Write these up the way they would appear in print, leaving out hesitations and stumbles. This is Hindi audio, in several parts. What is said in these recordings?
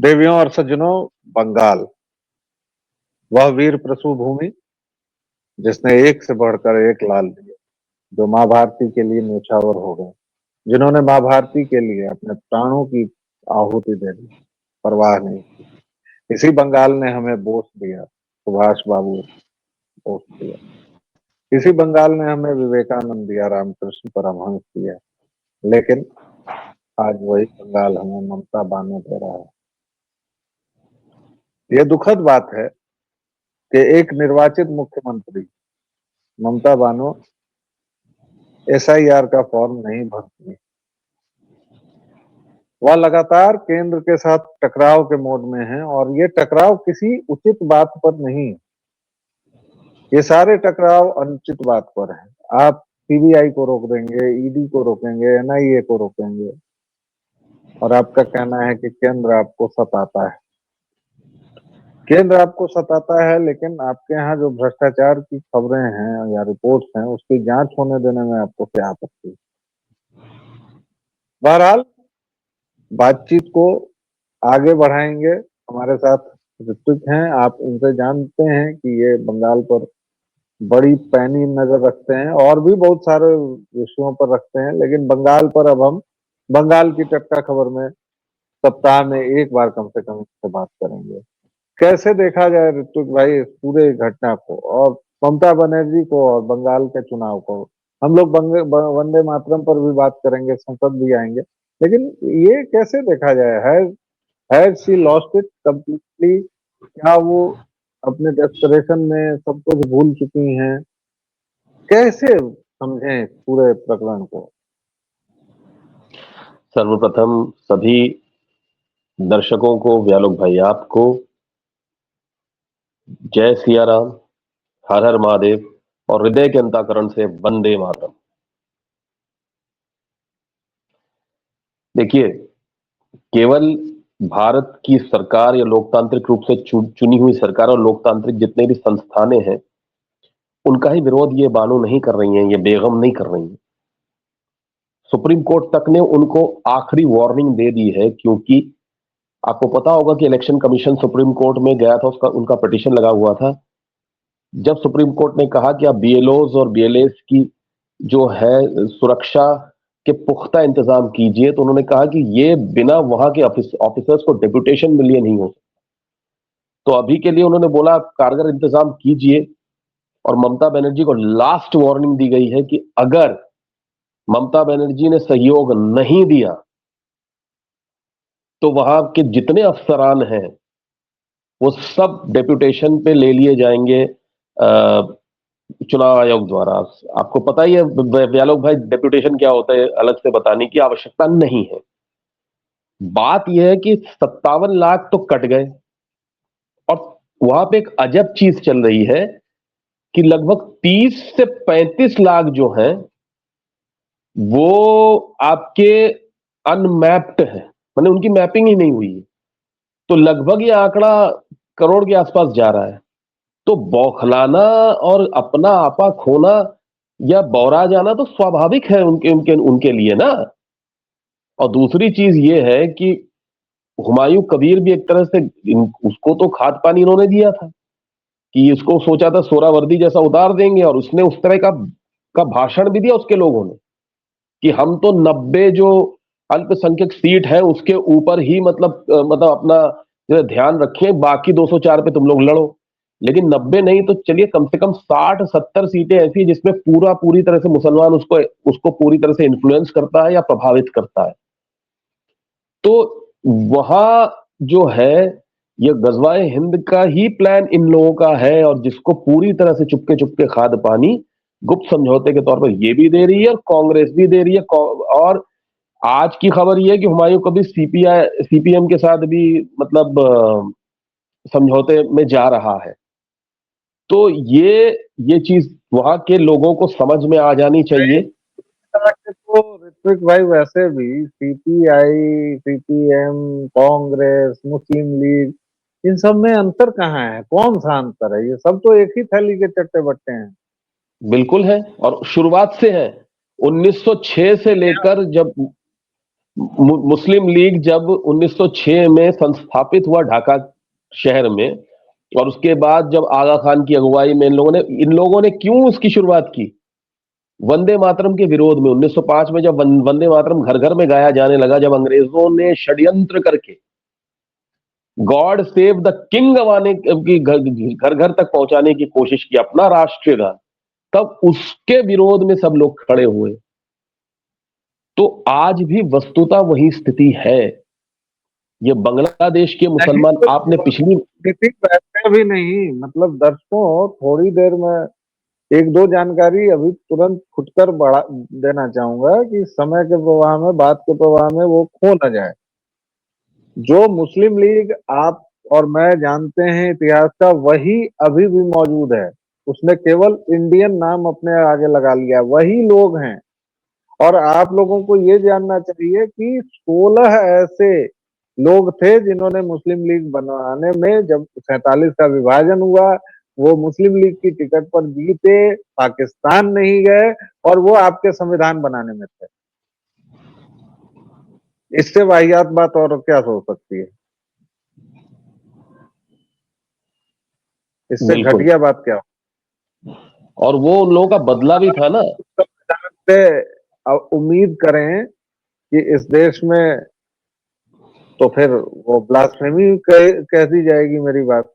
देवियों और सज्जनों, बंगाल वह वीर प्रसू भूमि जिसने एक से बढ़कर एक लाल दिए, जो माँ भारती के लिए न्योछावर हो गए, जिन्होंने माँ भारती के लिए अपने प्राणों की आहुति दे दी, परवाह नहीं की। इसी बंगाल ने हमें बोस दिया, सुभाष बाबू बोस दिया। इसी बंगाल ने हमें विवेकानंद दिया, रामकृष्ण परमहंस दिया। लेकिन आज वही बंगाल हमें ममता बानो दे रहा है। यह दुखद बात है कि एक निर्वाचित मुख्यमंत्री ममता बानो एसआईआर का फॉर्म नहीं भरती। वह लगातार केंद्र के साथ टकराव के मोड में है और ये टकराव किसी उचित बात पर नहीं, ये सारे टकराव अनुचित बात पर है। आप सीबीआई को रोक देंगे, ईडी को रोकेंगे, एनआईए को रोकेंगे और आपका कहना है कि केंद्र आपको सताता है। केंद्र आपको सताता है, लेकिन आपके यहाँ जो भ्रष्टाचार की खबरें हैं या रिपोर्ट्स हैं, उसकी जांच होने देने में आपको क्या आपत्ति है? बहरहाल बातचीत को आगे बढ़ाएंगे। हमारे साथ ऋत्विक हैं, आप इनसे जानते हैं कि ये बंगाल पर बड़ी पैनी नजर रखते हैं और भी बहुत सारे विषयों पर रखते हैं, लेकिन बंगाल पर अब हम बंगाल की टटका खबर में सप्ताह में एक बार कम से कम इससे बात करेंगे। कैसे देखा जाए ऋत्विक भाई इस पूरे घटना को और ममता बनर्जी को और बंगाल के चुनाव को? हम लोग वंदे मातरम पर भी बात करेंगे, संसद भी आएंगे, लेकिन ये कैसे देखा जाए? Has she lost it completely? क्या वो अपने डेस्परेशन में सब कुछ भूल चुकी हैं? कैसे समझें इस पूरे प्रकरण को? सर्वप्रथम सभी दर्शकों को, व्यालोक भाई आपको जय सिया राम, हर हर महादेव और हृदय के अंतःकरण से वंदे मातरम। देखिए, केवल भारत की सरकार या लोकतांत्रिक रूप से चुनी हुई सरकार और लोकतांत्रिक जितने भी संस्थानें हैं, उनका ही विरोध ये बानो नहीं कर रही हैं, ये बेगम नहीं कर रही हैं। सुप्रीम कोर्ट तक ने उनको आखिरी वार्निंग दे दी है, क्योंकि आपको पता होगा कि इलेक्शन कमीशन सुप्रीम कोर्ट में गया था, उनका पिटीशन लगा हुआ था। जब सुप्रीम कोर्ट ने कहा कि आप बीएलओज और बीएलएस की जो है सुरक्षा के पुख्ता इंतजाम कीजिए, तो उन्होंने कहा कि ये बिना वहां के ऑफिसर्स को डेप्यूटेशन मिलिए नहीं हो सकता। तो अभी के लिए उन्होंने बोला कारगर इंतजाम कीजिए, और ममता बनर्जी को लास्ट वार्निंग दी गई है कि अगर ममता बनर्जी ने सहयोग नहीं दिया तो वहां के जितने अफसरान हैं वो सब डेप्यूटेशन पे ले लिए जाएंगे चुनाव आयोग द्वारा। आपको पता ही है व्यालोक भाई, डेप्यूटेशन क्या होता है, अलग से बताने की आवश्यकता नहीं है। बात यह है कि 57 लाख तो कट गए, और वहां पे एक अजब चीज चल रही है कि लगभग 30 से 35 लाख जो हैं वो आपके अनमैप्ड है, माने उनकी मैपिंग ही नहीं हुई है। तो लगभग ये आंकड़ा करोड़ के आसपास जा रहा है। तो बौखलाना और अपना आपा खोना या बौरा जाना तो स्वाभाविक है उनके उनके उनके लिए ना। और दूसरी चीज ये है कि हुमायूं कबीर भी एक तरह से उसको तो खाद पानी इन्होंने दिया था कि इसको सोचा था सोहरावर्दी जैसा उतार देंगे, और उसने उस तरह का भाषण भी दिया उसके लोगों ने कि हम तो 90 जो अल्पसंख्यक सीट है उसके ऊपर ही मतलब अपना जो ध्यान रखें, बाकी 204 पे तुम लोग लड़ो। लेकिन 90 नहीं तो चलिए कम से कम 60-70 सीटें ऐसी है जिसमें पूरी तरह से मुसलमान उसको पूरी तरह से इन्फ्लुएंस करता है या प्रभावित करता है। तो वहां जो है ये गजवाए हिंद का ही प्लान इन लोगों का है, और जिसको पूरी तरह से चुपके चुपके खाद पानी गुप्त समझौते के तौर पर ये भी दे रही है और कांग्रेस भी दे रही है। और आज की खबर ये है कि हुमायूं कबीर सीपीएम के साथ भी मतलब समझौते में जा रहा है। तो ये चीज वहां के लोगों को समझ में आ जानी चाहिए। तो ऋत्विक भाई वैसे भी सीपीआई, सीपीएम, कांग्रेस, मुस्लिम लीग, इन सब में अंतर कहाँ है? कौन सा अंतर है? ये सब तो एक ही थैली के चट्टे बट्टे हैं। बिल्कुल है, और शुरुआत से है। 1906 से लेकर जब मुस्लिम लीग जब 1906 में संस्थापित हुआ ढाका शहर में, और उसके बाद जब आगा खान की अगुवाई में इन लोगों ने क्यों उसकी शुरुआत की? वंदे मातरम के विरोध में। 1905 में जब वंदे मातरम घर घर में गाया जाने लगा, जब अंग्रेजों ने षड्यंत्र करके गॉड सेव द किंग गवाने की घर घर तक पहुंचाने की कोशिश की, अपना राष्ट्रीय गान, तब उसके विरोध में सब लोग खड़े हुए। तो आज भी वस्तुतः वही स्थिति है। ये बांग्लादेश के मुसलमान, आपने पिछली वैसे भी नहीं, मतलब दर्शकों थोड़ी देर में एक दो जानकारी अभी तुरंत फुटकर बढ़ा देना चाहूंगा कि समय के प्रवाह में, बात के प्रवाह में वो खो न जाए। जो मुस्लिम लीग आप और मैं जानते हैं इतिहास का, वही अभी भी मौजूद है। उसने केवल इंडियन नाम अपने आगे लगा लिया, वही लोग हैं। और आप लोगों को ये जानना चाहिए कि 16 ऐसे लोग थे जिन्होंने मुस्लिम लीग बनाने में, जब 47 का विभाजन हुआ, वो मुस्लिम लीग की टिकट पर जीते, पाकिस्तान नहीं गए, और वो आपके संविधान बनाने में थे। इससे वाहियात बात और क्या हो सकती है? इससे बिल्कुल, घटिया बात क्या हो? और वो उन लोगों का बदला भी था ना। संविधान से उम्मीद करें कि इस देश में, तो फिर वो ब्लास्फेमी कह दी जाएगी मेरी बात।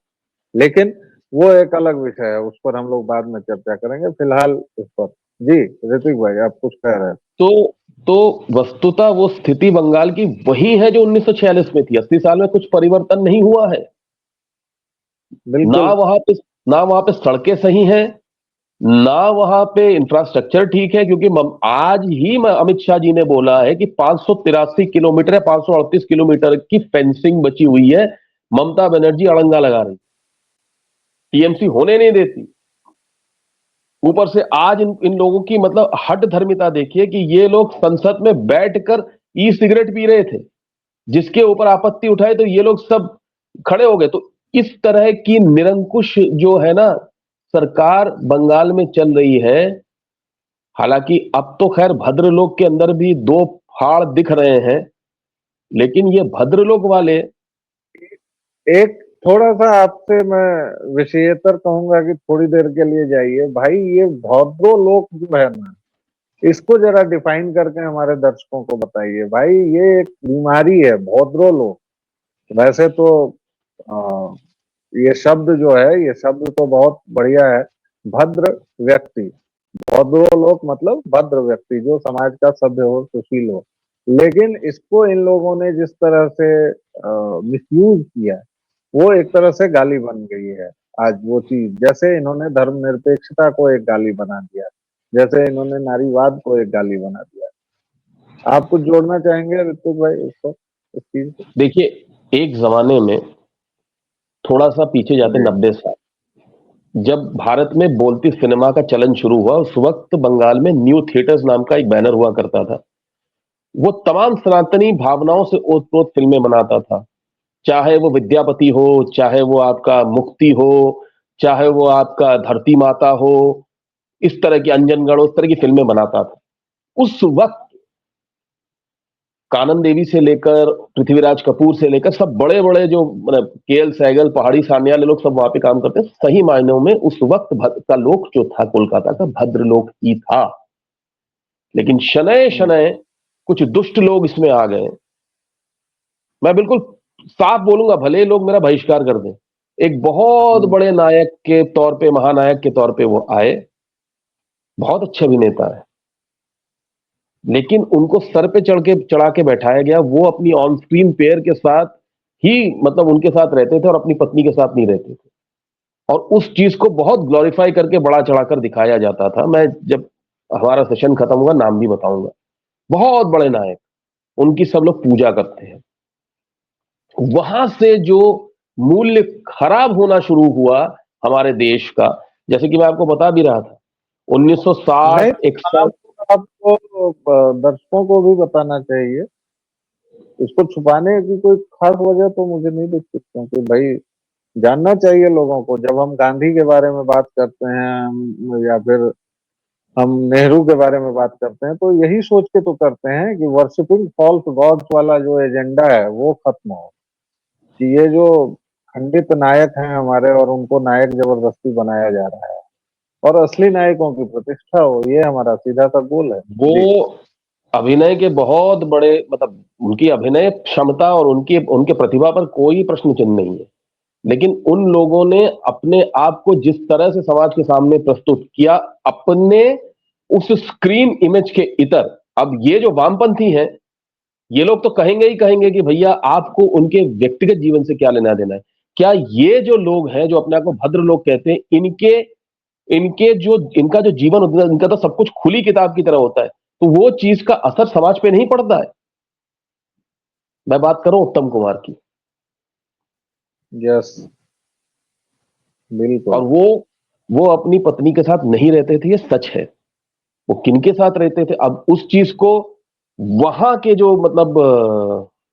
लेकिन वो एक अलग विषय है, उस पर हम लोग बाद में चर्चा करेंगे। फिलहाल इस पर जी, ऋतिक भाई आप कुछ कह रहे हैं? तो तो वस्तुतः वो स्थिति बंगाल की वही है जो 1946 में थी। 80 साल में कुछ परिवर्तन नहीं हुआ है। ना बिल्कुल। वहां पे ना वहां पे सड़कें सही हैं, ना वहां पे इंफ्रास्ट्रक्चर ठीक है, क्योंकि आज ही अमित शाह जी ने बोला है कि 583 किलोमीटर या 538 किलोमीटर की फेंसिंग बची हुई है। ममता बनर्जी अड़ंगा लगा रही, टीएमसी होने नहीं देती। ऊपर से आज इन लोगों की मतलब हठ धर्मिता देखिए कि ये लोग संसद में बैठकर ई सिगरेट पी रहे थे। जिसके ऊपर आपत्ति उठाए तो ये लोग सब खड़े हो गए। तो इस तरह की निरंकुश जो है ना सरकार बंगाल में चल रही है। हालांकि अब तो खैर भद्रलोक के अंदर भी दो फाड़ दिख रहे हैं, लेकिन ये भद्रलोक वाले। एक थोड़ा सा आपसे मैं विषयेतर कहूंगा कि थोड़ी देर के लिए जाइए भाई। ये भौद्रो लोक जो है ना, इसको जरा डिफाइन करके हमारे दर्शकों को बताइए भाई। ये एक बीमारी है, भौद्रो लोक। वैसे तो आ, ये शब्द जो है, ये शब्द तो बहुत बढ़िया है। भद्र व्यक्ति, भद्रो लोक मतलब भद्र व्यक्ति, जो समाज का सभ्य हो, सुशील हो। लेकिन इसको इन लोगों ने जिस तरह से मिसयूज किया, वो एक तरह से गाली बन गई है आज वो चीज। जैसे इन्होंने धर्मनिरपेक्षता को एक गाली बना दिया, जैसे इन्होंने नारीवाद को एक गाली बना दिया। आप कुछ जोड़ना चाहेंगे ऋतिक भाई इस पर, इस चीज को? देखिए, एक जमाने में थोड़ा सा पीछे जाते जी। 90 साल, जब भारत में बोलती सिनेमा का चलन शुरू हुआ, उस वक्त बंगाल में न्यू थिएटर्स नाम का एक बैनर हुआ करता था। वो तमाम सनातनी भावनाओं से ओतप्रोत फिल्में बनाता था। चाहे वो विद्यापति हो, चाहे वो आपका मुक्ति हो, चाहे वो आपका धरती माता हो, इस तरह की अंजनगढ़, उस तरह की फिल्में बनाता था। उस वक्त कानन देवी से लेकर पृथ्वीराज कपूर से लेकर सब बड़े बड़े जो मतलब केएल सहगल, पहाड़ी सान्याल, लोग सब वहां पे काम करते हैं। सही मायनों में उस वक्त भद्र का लोक जो था, कोलकाता का भद्रलोक ही था। लेकिन शनय शनय कुछ दुष्ट लोग इसमें आ गए। मैं बिल्कुल साफ बोलूंगा, भले लोग मेरा बहिष्कार कर दें। एक बहुत बड़े नायक के तौर पे, महानायक के तौर पे वो आए, बहुत अच्छे अभिनेता है, लेकिन उनको सर पे चढ़ा के बैठाया गया। वो अपनी ऑन स्क्रीन पेयर के साथ ही मतलब उनके साथ रहते थे और अपनी पत्नी के साथ नहीं रहते थे। और उस चीज को बहुत ग्लोरीफाई करके बड़ा चढ़ाकर दिखाया जाता था। मैं जब हमारा सेशन खत्म होगा नाम भी बताऊंगा। बहुत बड़े नायक, उनकी सब लोग पूजा करते हैं। वहां से जो मूल्य खराब होना शुरू हुआ हमारे देश का, जैसे कि मैं आपको बता भी रहा था, नहीं, 1960 61। आपको दर्शकों को भी बताना चाहिए। इसको छुपाने की कोई खास वजह तो मुझे नहीं दिखती, क्योंकि भाई जानना चाहिए लोगों को। जब हम गांधी के बारे में बात करते हैं या फिर हम नेहरू के बारे में बात करते हैं तो यही सोच के तो करते हैं कि वर्शिपिंग फॉल्स गॉड्स वाला जो एजेंडा है वो खत्म हो, कि ये जो खंडित नायक हैं हमारे और उनको नायक जबरदस्ती बनाया जा रहा है और असली नायकों की प्रतिष्ठा हो, ये हमारा सीधा सा गोल है जी। वो अभिनय के बहुत बड़े मतलब उनकी अभिनय क्षमता और उनकी उनके प्रतिभा पर कोई प्रश्न चिन्ह नहीं है, लेकिन उन लोगों ने अपने आप को जिस तरह से समाज के सामने प्रस्तुत किया अपने उस स्क्रीन इमेज के इतर, अब ये जो वामपंथी हैं ये लोग तो कहेंगे ही कहेंगे कि भैया आपको उनके व्यक्तिगत जीवन से क्या लेना देना है। क्या ये जो लोग हैं जो अपने आप को भद्र लोग कहते हैं, इनके इनके जो इनका जो जीवन होता है इनका तो सब कुछ खुली किताब की तरह होता है, तो वो चीज का असर समाज पे नहीं पड़ता है। मैं बात करूं उत्तम कुमार की, यस, और बिल्कुल। वो अपनी पत्नी के साथ नहीं रहते थे, ये सच है। वो किनके साथ रहते थे, अब उस चीज को वहां के जो मतलब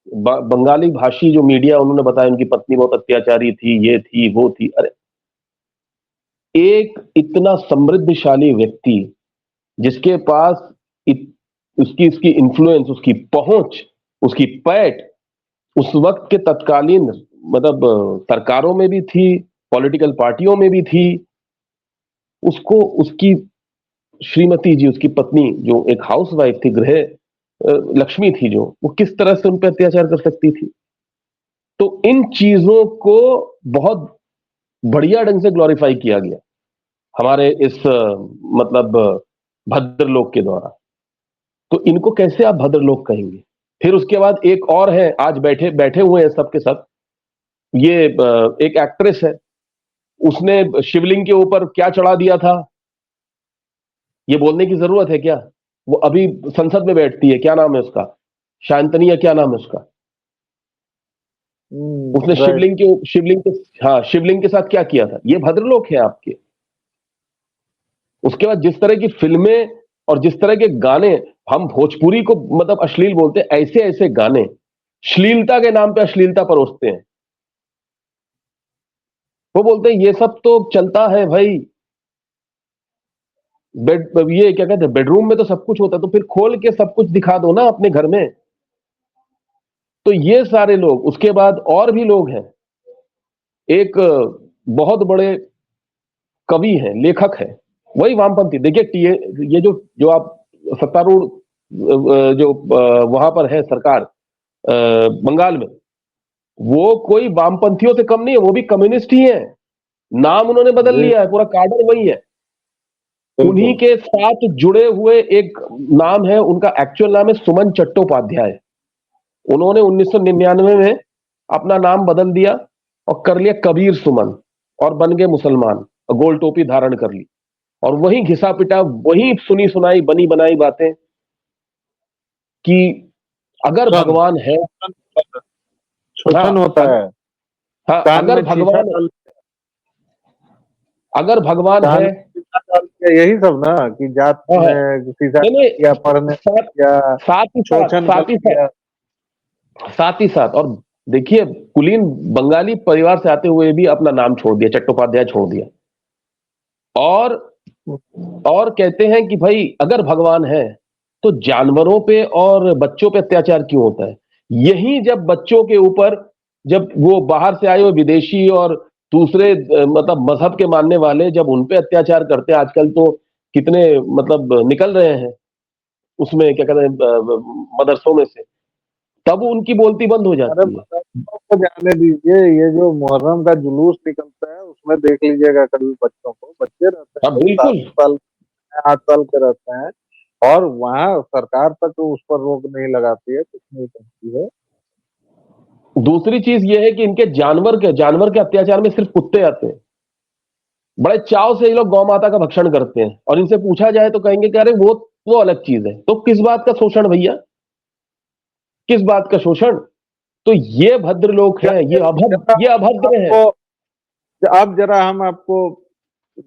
बंगाली भाषी जो मीडिया उन्होंने बताया उनकी पत्नी बहुत अत्याचारी थी, ये थी वो थी। अरे एक इतना समृद्धशाली व्यक्ति जिसके पास उसकी उसकी इन्फ्लुएंस, उसकी पहुंच, उसकी पैठ उस वक्त के तत्कालीन मतलब सरकारों में भी थी, पॉलिटिकल पार्टियों में भी थी, उसको उसकी श्रीमती जी, उसकी पत्नी जो एक हाउसवाइफ थी, गृह लक्ष्मी थी, जो वो किस तरह से उन पर अत्याचार कर सकती थी। तो इन चीजों को बहुत बढ़िया ढंग से ग्लोरीफाई किया गया हमारे इस मतलब भद्र लोक के द्वारा। तो इनको कैसे आप भद्र लोक कहेंगे? फिर उसके बाद एक और है, आज बैठे बैठे हुए हैं सबके सब, ये एक एक्ट्रेस है, उसने शिवलिंग के ऊपर क्या चढ़ा दिया था, ये बोलने की जरूरत है क्या? वो अभी संसद में बैठती है, क्या नाम है उसका, शांतनी या क्या नाम है उसका। उसने राइट। शिवलिंग के, हाँ, शिवलिंग के साथ क्या किया था? ये भद्रलोक है आपके। उसके बाद जिस तरह की फिल्में और जिस तरह के गाने, हम भोजपुरी को मतलब अश्लील बोलते हैं, ऐसे ऐसे गाने श्लीलता के नाम पे अश्लीलता परोसते हैं। वो बोलते हैं ये सब तो चलता है भाई, बेड ये क्या कहते हैं, बेडरूम में तो सब कुछ होता है, तो फिर खोल के सब कुछ दिखा दो ना अपने घर में। तो ये सारे लोग, उसके बाद और भी लोग हैं, एक बहुत बड़े कवि हैं, लेखक हैं, वही वामपंथी। देखिए ये जो जो आप सत्तारूढ़ जो वहां पर है सरकार बंगाल में, वो कोई वामपंथियों से कम नहीं है, वो भी कम्युनिस्ट ही है। नाम उन्होंने बदल जी, लिया है, पूरा कार्डर वही है। उन्हीं बिल्कुल। के साथ जुड़े हुए एक नाम है, उनका एक्चुअल नाम है सुमन चट्टोपाध्याय। उन्होंने 1999 में अपना नाम बदल दिया और कर लिया कबीर सुमन, और बन गए मुसलमान, गोल टोपी धारण कर ली, और वही घिसा पिटा, वही सुनी सुनाई बनी बनाई बातें कि अगर शोषण, भगवान है। हाँ शोषण होता है। हाँ, कान में शीशा डाल अगर भगवान कान है। में शीशा डाल के, यही सब ना, कि जात हाँ हाँ, में शीशा नहीं डाल दिया, नहीं, पढ़ने साथ या साथ ही साथ शोषण कर साथ ही साथ दिया। साथ ही साथ और देखिए, कुलीन बंगाली परिवार से आते हुए भी अपना नाम छोड़ दिया, चट्टोपाध्याय छोड़ दिया, और कहते हैं कि भाई अगर भगवान है तो जानवरों पे और बच्चों पे अत्याचार क्यों होता है? यही जब बच्चों के ऊपर, जब वो बाहर से आए हुए विदेशी और दूसरे मतलब मजहब के मानने वाले जब उन पे अत्याचार करते हैं, आजकल तो कितने मतलब निकल रहे हैं उसमें क्या कहते हैं मदरसों में से, तब उनकी बोलती बंद हो अरे जाती है। मदरसों को जाने दीजिए, ये जो मुहर्रम का जुलूस निकलता है उसमें देख लीजिएगा, कभी बच्चों को, बच्चे रहते हैं अब भाई, बिल्कुल। 7 साल 8 साल के रहते हैं, और वहाँ सरकार तक उस पर रोक नहीं लगाती है, कुछ नहीं करती है। दूसरी चीज यह है कि इनके जानवर के अत्याचार में सिर्फ कुत्ते आते हैं। बड़े चाव से ये लोग गौ माता का भक्षण करते हैं, और इनसे पूछा जाए तो कहेंगे कि अरे वो अलग चीज है। तो किस बात का शोषण भैया, किस बात का शोषण? तो ये भद्र लोग हैं, जरा ये अभद्र हैं। आपको अब जरा हम आपको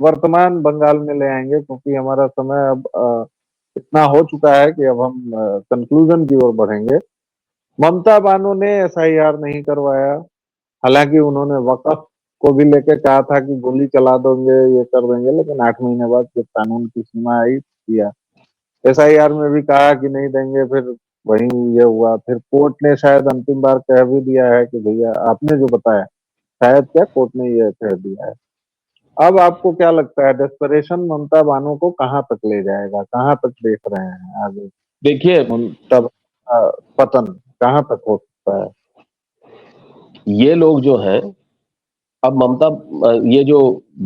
वर्तमान बंगाल में ले आएंगे, क्योंकि हमारा समय अब इतना हो चुका है कि अब हम कंक्लूजन की ओर बढ़ेंगे। ममता बानो ने एसआईआर नहीं करवाया, हालांकि उन्होंने वक़्फ़ को भी लेके कहा था कि गोली चला देंगे, ये कर देंगे, लेकिन 8 महीने बाद जब कानून की सीमा आई, किया। एसआईआर में भी कहा कि नहीं देंगे, फिर वही ये हुआ, फिर कोर्ट ने शायद अंतिम बार कह भी दिया है कि भैया आपने जो बताया, शायद क्या कोर्ट ने ये कह दिया है। अब आपको क्या लगता है डेस्परेशन ममता बानो को कहाँ तक ले जाएगा, कहाँ तक देख रहे हैं आगे देखिए, ममता पतन कहाँ तक हो सकता है? ये लोग जो हैं, अब ममता, ये जो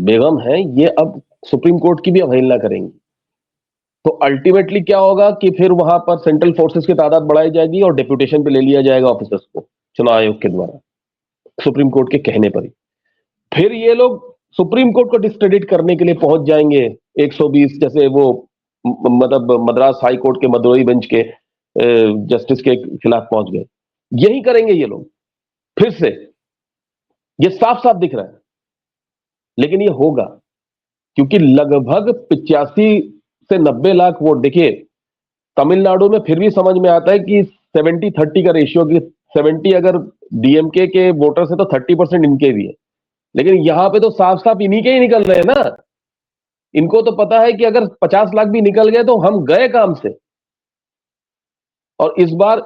बेगम है, ये अब सुप्रीम कोर्ट की भी अवहेलना करेंगी। तो अल्टीमेटली क्या होगा कि फिर वहां पर सेंट्रल फोर्सेस की तादाद बढ़ाई जाएगी और डेप्यूटेशन पे ले लिया जाएगा ऑफिसर्स को चुनाव आयोग के द्वारा, सुप्रीम कोर्ट के कहने पर ही। फिर ये लोग सुप्रीम कोर्ट को डिस्क्रेडिट करने के लिए पहुंच जाएंगे 120, जैसे वो मतलब मद्रास हाई कोर्ट के मदुरई बेंच के जस्टिस के खिलाफ पहुंच गए। यही करेंगे ये लोग फिर से, ये साफ साफ दिख रहा है। लेकिन ये होगा क्योंकि लगभग 85 से 90 लाख वोट, देखिए तमिलनाडु में फिर भी समझ में आता है कि 70-30 का रेशियो, की 70 अगर डीएमके के वोटर्स है तो 30% इनके भी है। लेकिन यहां पे तो साफ साफ इन्हीं के ही निकल रहे हैं ना। इनको तो पता है कि अगर 50 लाख भी निकल गए तो हम गए काम से। और इस बार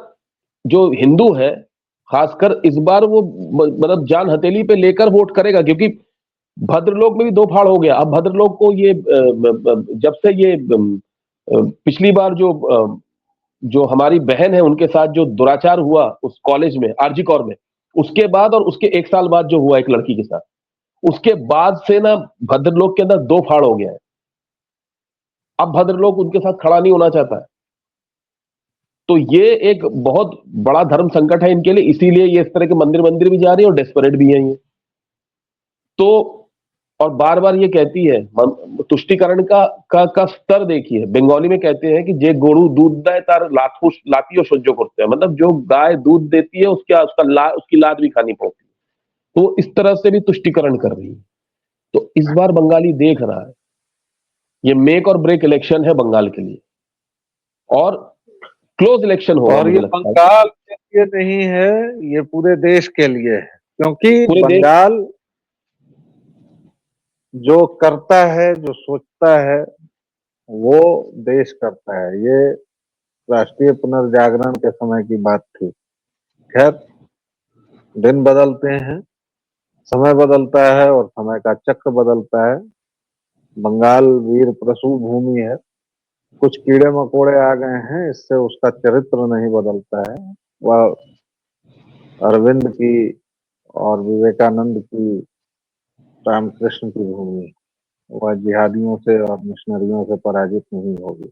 जो हिंदू है, खासकर इस बार वो मतलब जान हथेली पे लेकर वोट करेगा, क्योंकि भद्रलोक में भी दो फाड़ हो गया। अब भद्रलोक को ये जब से ये पिछली बार जो हमारी बहन है उनके साथ जो दुराचार हुआ उस कॉलेज में, आरजी कौर में, उसके बाद और उसके 1 साल बाद जो हुआ एक लड़की के साथ, उसके बाद से ना भद्रलोक के अंदर दो फाड़ हो गया है। अब भद्रलोक उनके साथ खड़ा नहीं होना चाहता है। तो ये एक बहुत बड़ा धर्म संकट है इनके लिए, इसीलिए ये इस तरह के मंदिर भी जा रही है और डेस्परेट भी है ये। तो और बार बार ये कहती है, तुष्टिकरण का स्तर देखिए, बंगाली में कहते हैं कि जे गोरू दूध दे तार लाती और सह्य करते हैं, मतलब जो गाय दूध देती है उसकी लात भी खानी पड़ती है। तो इस तरह से भी तुष्टिकरण कर रही है। तो इस बार बंगाली देख रहा है, ये मेक और ब्रेक इलेक्शन है बंगाल के लिए, और क्लोज इलेक्शन होगा और मुझे ये लगता है। बंगाल के लिए नहीं है, ये पूरे देश के लिए है, क्योंकि पूरे देश, बंगाल जो करता है, जो सोचता है, वो देश करता है। ये राष्ट्रीय पुनर्जागरण के समय की बात थी। खैर, दिन बदलते हैं, समय बदलता है और समय का चक्र बदलता है। बंगाल वीर प्रसूर भूमि है, कुछ कीड़े मकोड़े आ गए हैं, इससे उसका चरित्र नहीं बदलता है। वह अरविंद की और विवेकानंद की, रामकृष्ण की भूमि है। वह जिहादियों से और मिशनरियों से पराजित नहीं होगी।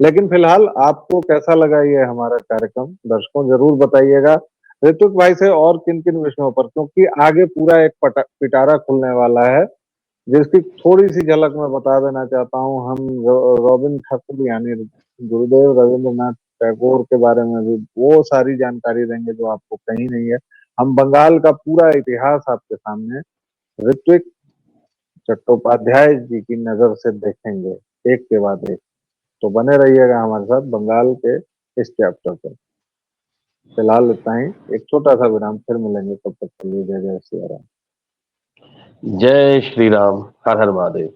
लेकिन फिलहाल आपको कैसा लगा ये हमारा कार्यक्रम, दर्शकों जरूर बताइएगा। ऋत्विक भाई से और किन किन विषयों पर, क्योंकि आगे पूरा एक पिटारा खुलने वाला है, जिसकी थोड़ी सी झलक मैं बता देना चाहता हूँ। हम रॉबिन ठाकुर यानी गुरुदेव रविंद्रनाथ टैगोर के बारे में भी वो सारी जानकारी देंगे जो आपको कहीं नहीं है। हम बंगाल का पूरा इतिहास आपके सामने ऋत्विक चट्टोपाध्याय जी की नजर से देखेंगे, एक के बाद एक। तो बने रहिएगा हमारे साथ बंगाल के इस चैप्टर पर। फिलहाल इतना ही, एक छोटा सा विराम, फिर मिलेंगे, तब तक के लिए जय जय श्री राम। जय श्री राम, हर हर महादेव।